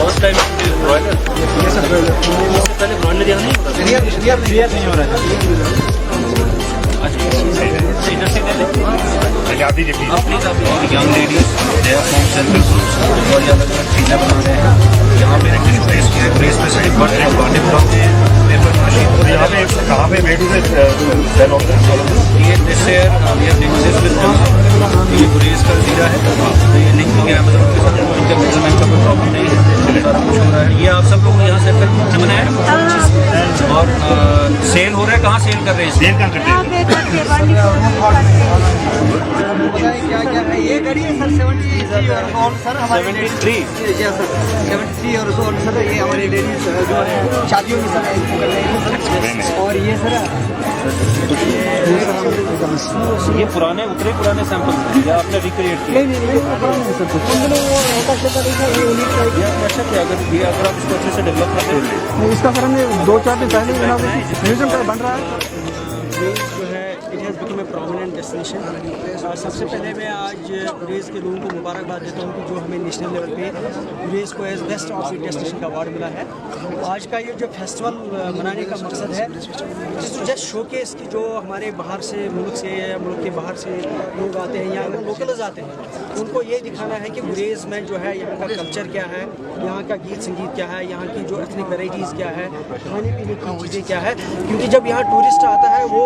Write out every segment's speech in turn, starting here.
First time broiler, इससे पहले broiler यहाँ नहीं हो रहा था। इधर से अपनी यंग लेडीज सेंट्रल ग्रुप्स बहुत ज़्यादा चीज़ें बना रहे हैं। यहाँ पे प्लेस पे साइड बर्थ एंड बर्थडे बनाते हैं। पेपर मशीन यहाँ पे कहाँ पे वेट से सेल होता है। ये this year we have discussed with ये गुरेज का जीरा है, तो ये लिंक हो गया अमेज़न के साथ, इनका मेजरमेंट का कोई प्रॉब्लम नहीं है, सारा कुछ हो रहा है। ये आप सब लोग यहाँ सेल करके बनाया और सेल हो रहा है। कहाँ सेल कर रहे हैं? सेल कहाँ करते हैं? ये गाड़ी है सर 73 और सर हमारी 73 और सर ये हमारी लेडीज जो है शादियों में सर, और ये सर ये पुराने सैंपल या आपने रिक्रिएट किया? नहीं पुराने सर कुछ अच्छा किया। अगर आप इसको अच्छे से डेवलप करते हैं, इसका सर हमने 2-4 दिन पहले म्यूजियम का बन रहा है। जो है it has become a prominent destination. सबसे पहले मैं आज गुरेज के लोगों को मुबारकबाद देता हूँ कि जो हमें नेशनल लेवल पे गुरेज को एज बेस्ट आउटफिट डेस्टिनेशन का अवार्ड मिला है। आज का ये जो फेस्टिवल मनाने का मकसद है जस्ट शोकेस की जो हमारे बाहर से मुल्क के बाहर से लोग आते हैं या लोकल्स आते हैं, उनको ये दिखाना है कि गुरेज में जो है यहाँ का कल्चर क्या है, यहाँ का गीत संगीत क्या है, यहाँ की जो एथनिक वेराइटीज़ क्या है, खाने पीने की चीज़ें क्या है। क्योंकि जब यहाँ टूरिस्ट आता है वो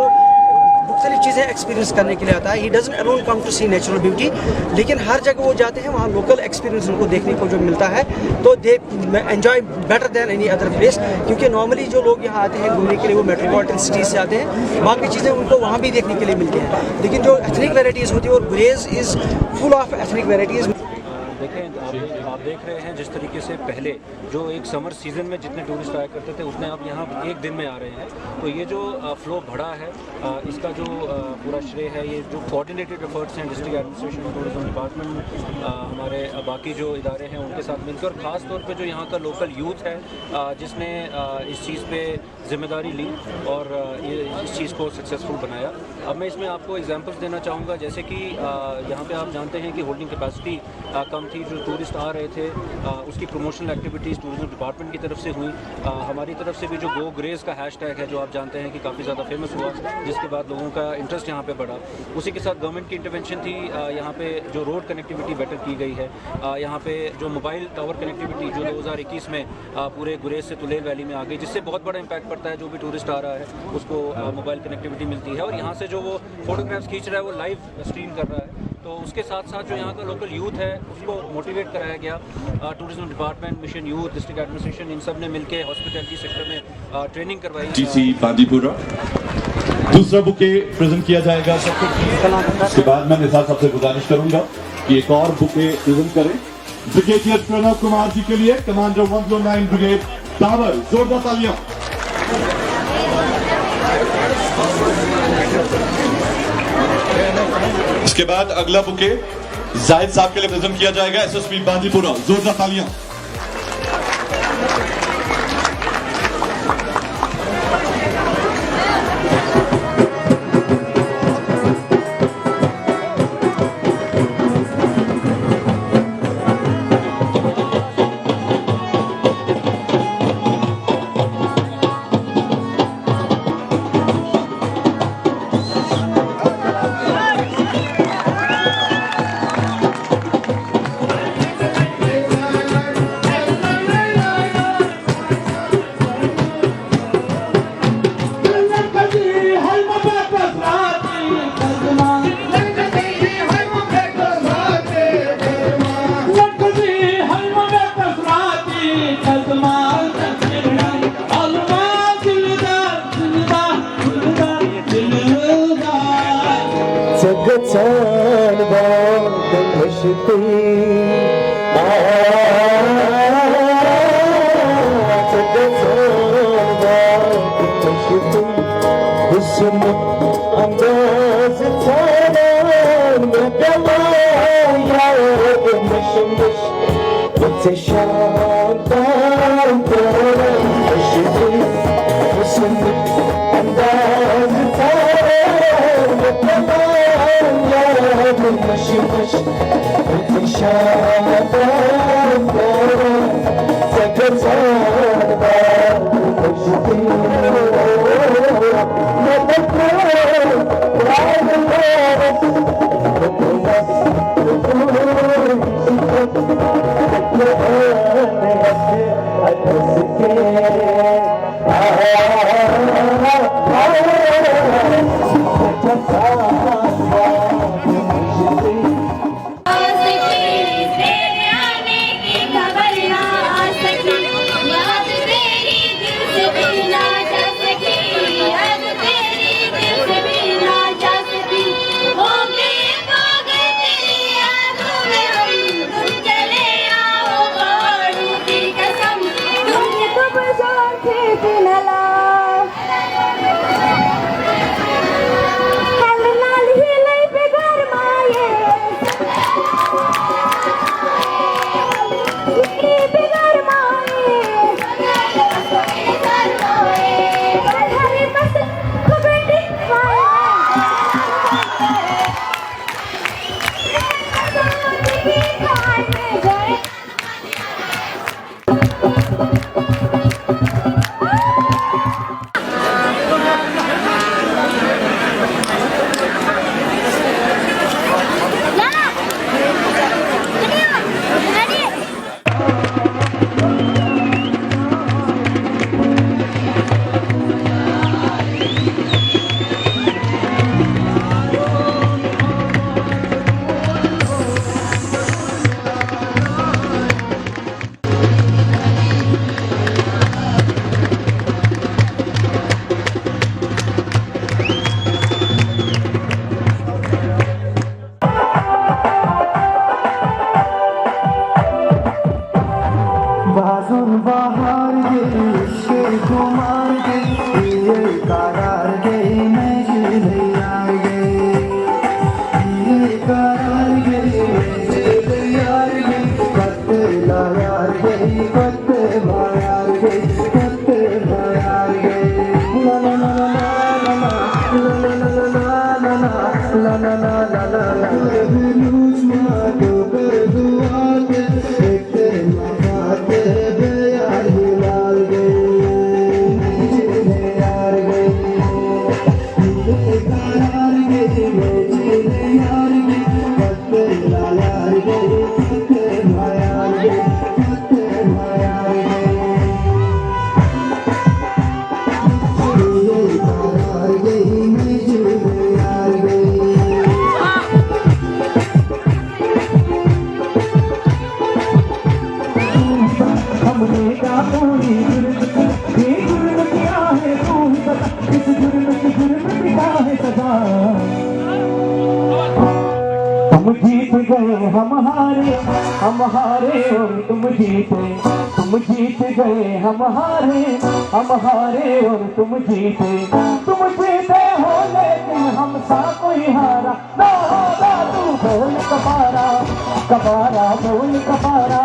मुख्तलिफ चीज़ें एक्सपीरियंस करने के लिए आता है। He doesn't alone come to see natural beauty, लेकिन हर जगह वो जाते हैं वहाँ लोकल एक्सपीरियंस उनको देखने को जो मिलता है तो they enjoy better than any other place. क्योंकि नॉर्मली जो लोग यहाँ आते हैं घूमने के लिए वो मेट्रोपॉलिटन सिटीज़ से आते हैं, बाकी चीज़ें उनको वहाँ भी देखने के लिए मिलती हैं। लेकिन जो एथनिक वेराइटीज़ होती है और गुरेज is full of ethnic varieties. देखें आप देख रहे हैं जिस तरीके से पहले जो एक समर सीज़न में जितने टूरिस्ट आया करते थे उतने अब यहाँ एक दिन में आ रहे हैं। तो ये जो फ्लो बढ़ा है इसका जो पूरा श्रेय है ये जो कोऑर्डिनेटेड एफर्ट्स हैं डिस्ट्रिक्ट एडमिनिस्ट्रेशन, टूरिज्म डिपार्टमेंट, हमारे बाकी जो इदारे हैं उनके साथ मिलकर, और ख़ास तौर पे जो यहाँ का लोकल यूथ है जिसने इस चीज़ पे जिम्मेदारी ली और ये इस चीज़ को सक्सेसफुल बनाया। अब मैं इसमें आपको एग्जांपल्स देना चाहूँगा, जैसे कि यहाँ पे आप जानते हैं कि होल्डिंग कैपेसिटी कम थी, जो टूरिस्ट आ रहे थे उसकी प्रमोशनल एक्टिविटीज़ टूरिज्म डिपार्टमेंट की तरफ से हुई। हमारी तरफ से भी जो गो ग्रेज का हैशटैग है जो आप जानते हैं कि काफ़ी ज़्यादा फेमस हुआ, जिसके बाद लोगों का इंटरेस्ट यहाँ पे बढ़ा। उसी के साथ गवर्नमेंट की इंटरवेंशन थी, यहाँ पे जो रोड कनेक्टिविटी बेटर की गई है, यहाँ पे जो मोबाइल टावर कनेक्टिविटी जो 2021 में पूरे गुरेज से तुलेल वैली में आ गई, जिससे बहुत बड़ा इंपैक्ट पड़ता है। जो भी टूरिस्ट आ रहा है उसको मोबाइल कनेक्टिविटी मिलती है और यहाँ से जो वो फोटोग्राफ्स खींच रहा है वो लाइव स्ट्रीम कर रहा है। तो उसके साथ साथ जो यहाँ का लोकल यूथ है उसको मोटिवेट कराया गया। Tourism department, mission youth, district administration, इन सब ने मिलकर हॉस्पिटैलिटी सेक्टर में ट्रेनिंग करवाई। TC बांदीपुरा दूसरा बुके प्रेजेंट किया जाएगा सबको। उसके बाद मैं निसार साहब से गुजारिश करूंगा कि एक और बुके प्रेजेंट करें ब्रिगेडियर प्रणव कुमार जी के लिए, कमांडर 109 ब्रिगेड टावर। जोरदार तालियां। इसके बाद अगला बुके जाहिद साहब के लिए प्रेजेंट किया जाएगा, SSP बांदीपुरा। जोरदार तालियां। तुम जीत गए हम हारे और तुम जीते, तुम जीत गए हम हारे और तुम जीते, तुम जीते हो लेकिन हमसा कोई हारा ना होगा। तू बोल कबारा कबारा बोल कबारा।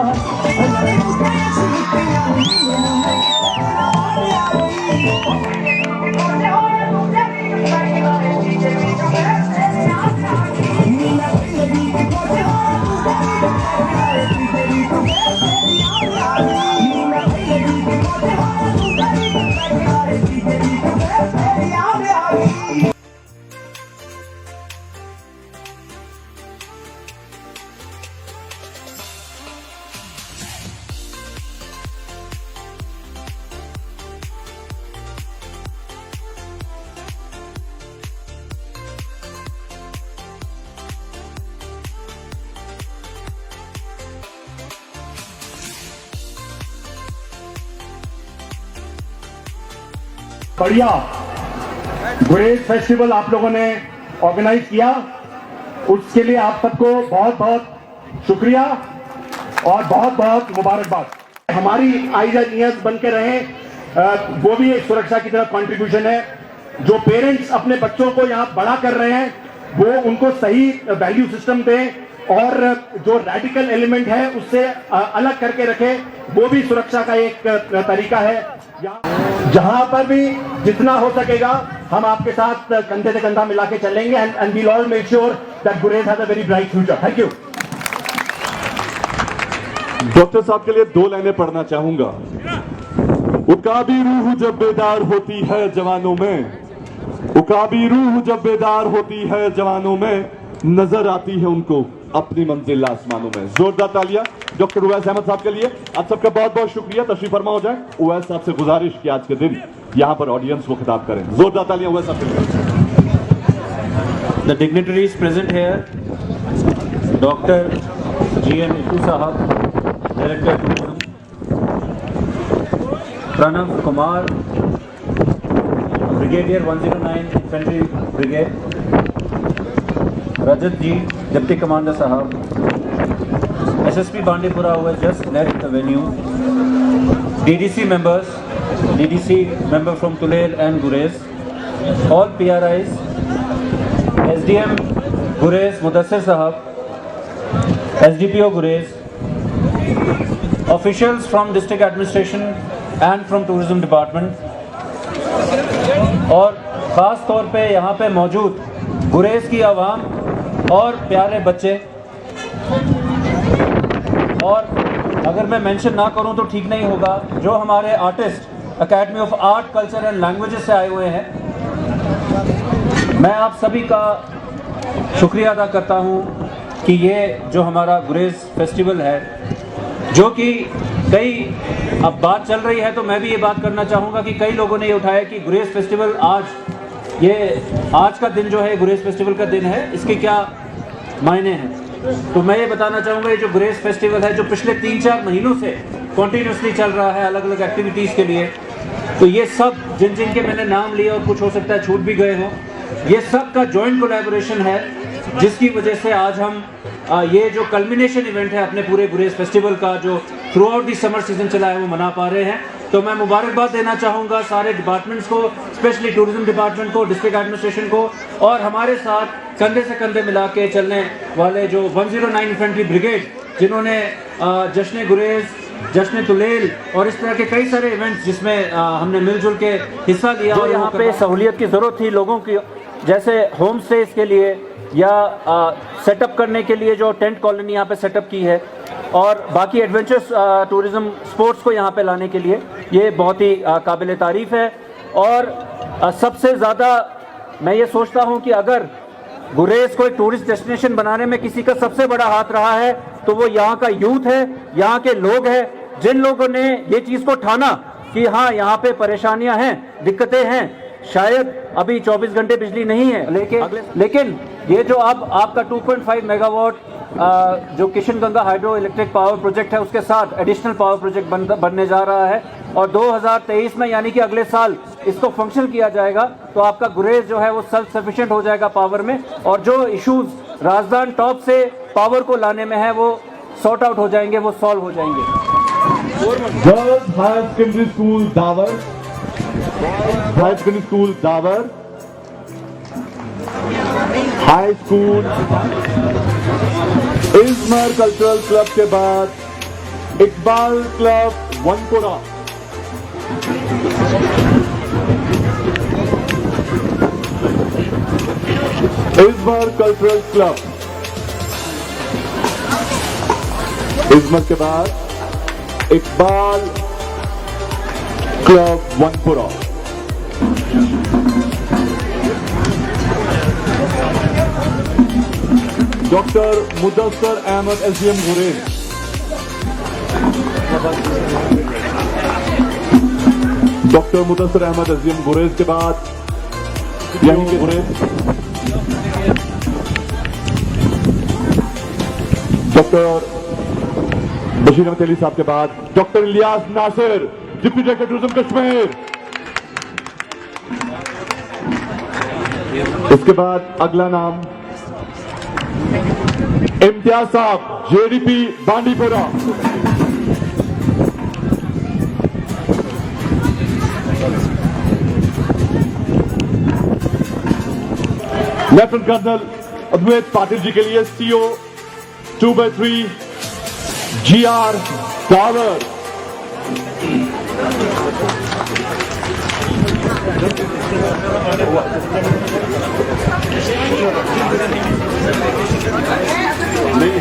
बढ़िया गुरेज फेस्टिवल आप लोगों ने ऑर्गेनाइज किया, उसके लिए आप सबको बहुत बहुत शुक्रिया और बहुत बहुत मुबारकबाद। हमारी आइडियाज बन के रहे, वो भी एक सुरक्षा की तरफ कंट्रीब्यूशन है। जो पेरेंट्स अपने बच्चों को यहाँ बड़ा कर रहे हैं वो उनको सही वैल्यू सिस्टम दें और जो रेडिकल एलिमेंट है उससे अलग करके रखे, वो भी सुरक्षा का एक तरीका है। जहां पर भी जितना हो सकेगा हम आपके साथ कंधे से कंधा मिला के चलेंगे and we'll all make sure that Gurez has a very bright future. Thank you. Doctor साहब के लिए 2 लाइनें पढ़ना चाहूंगा। उकाबी रूह जब बेदार होती है जवानों में, उकाबी रूह जब बेदार होती है जवानों में, नजर आती है उनको अपनी मंजिल आसमानों में। जोरदार तालियां डॉक्टर उवैस अहमद साहब के लिए। आप सबका बहुत बहुत शुक्रिया। तशरीफ फरमा हो जाए। उवैस साहब से गुजारिश कि आज के दिन यहां पर ऑडियंस को खिताब करें। जोरदार तालियां उवैस साहब के लिए। The dignitaries present here, Dr. G.N. Ittu Sahab, Director Tourism, Pranav Kumar, Brigadier 109 Infantry Brigade, Rajat Ji, Deputy Commander Sahab, SSP Bandipura who has just left the venue, DDC members, DDC member from Tulel and Gurez, all PRIs, SDM Gurez Mudassir Sahab, SDPO Gurez, officials from district administration and from tourism department, और ख़ास तौर पे यहाँ पे मौजूद गुरेज की आवाम और प्यारे बच्चे। और अगर मैं मेंशन ना करूँ तो ठीक नहीं होगा, जो हमारे artist academy of art culture and languages से आए हुए हैं, मैं आप सभी का शुक्रिया अदा करता हूँ कि ये जो हमारा गुरेज फेस्टिवल है, जो कि कई अब बात चल रही है तो मैं भी ये बात करना चाहूँगा कि कई लोगों ने ये उठाया कि गुरेज फेस्टिवल आज का दिन जो है गुरेज फेस्टिवल का दिन है, इसके क्या मायने हैं। तो मैं ये बताना चाहूँगा, ये जो गुरेज फेस्टिवल है जो पिछले 3-4 महीनों से कॉन्टीन्यूसली चल रहा है अलग अलग एक्टिविटीज़ के लिए, तो ये सब जिन जिन के मैंने नाम लिए और कुछ हो सकता है छूट भी गए हों, ये सब का जॉइंट कोलैबोरेशन है, जिसकी वजह से आज हम ये जो कल्मिनेशन इवेंट है अपने पूरे गुरेज फेस्टिवल का, जो through out the summer season चला है, वो मना पा रहे हैं। तो मैं मुबारकबाद देना चाहूँगा सारे डिपार्टमेंट्स को, स्पेशली टूरिज्म डिपार्टमेंट को, डिस्ट्रिक्ट एडमिनिस्ट्रेशन को, और हमारे साथ कंधे से कंधे मिला के चलने वाले जो 109 इन्फेंट्री ब्रिगेड, जिन्होंने जश्न गुरेज, जश्न तुलेल और इस तरह के कई सारे इवेंट्स जिसमें हमने मिलजुल के हिस्सा लिया। और यहाँ पे सहूलियत की ज़रूरत थी लोगों की, जैसे होम स्टेज के लिए या सेटअप करने के लिए जो टेंट कॉलोनी यहाँ पे सेटअप की है, और बाकी एडवेंचर्स टूरिज़्म स्पोर्ट्स को यहाँ पे लाने के लिए, ये बहुत ही काबिल तारीफ़ है। और सबसे ज़्यादा मैं ये सोचता हूँ कि अगर गुरेज को एक टूरिस्ट डेस्टिनेशन बनाने में किसी का सबसे बड़ा हाथ रहा है तो वो यहाँ का यूथ है, यहाँ के लोग हैं, जिन लोगों ने ये चीज़ को ठाना कि हाँ यहाँ पे परेशानियाँ हैं, दिक्कतें हैं, शायद अभी 24 घंटे बिजली नहीं है, लेकिन ये जो अब आपका 2.5 मेगावाट जो Kishan Ganga hydro electric power project है, उसके साथ एडिशनल पावर प्रोजेक्ट बनने जा रहा है, और 2023 में यानी कि अगले साल इसको फंक्शन किया जाएगा, तो आपका गुरेज जो है वो सेल्फ सफिशिएंट हो जाएगा पावर में, और जो इश्यूज राजधान टॉप से पावर को लाने में है वो सॉर्ट आउट हो जाएंगे, वो सॉल्व हो जाएंगे। Girls higher secondary school Dawar, high secondary school Dawar, high school Izmar cultural club के बाद Iqbal club Wanpora, Izmar cultural club, Izmar के बाद Iqbal club Wanpora. Doctor Mudassar Ahmad SDM Gurez, doctor Mudassar Ahmad SDM Gurez के बाद यहीं के गुरेज डॉक्टर बशीर अहमद अली साहब के बाद doctor Ilyas Nasir, deputy director tourism Kashmir. इसके बाद अगला नाम इम्तियाज साहब, JDP Bandipora. Lieutenant colonel Advait Patil ji के लिए सीओ 2x3 GR Tower. नहीं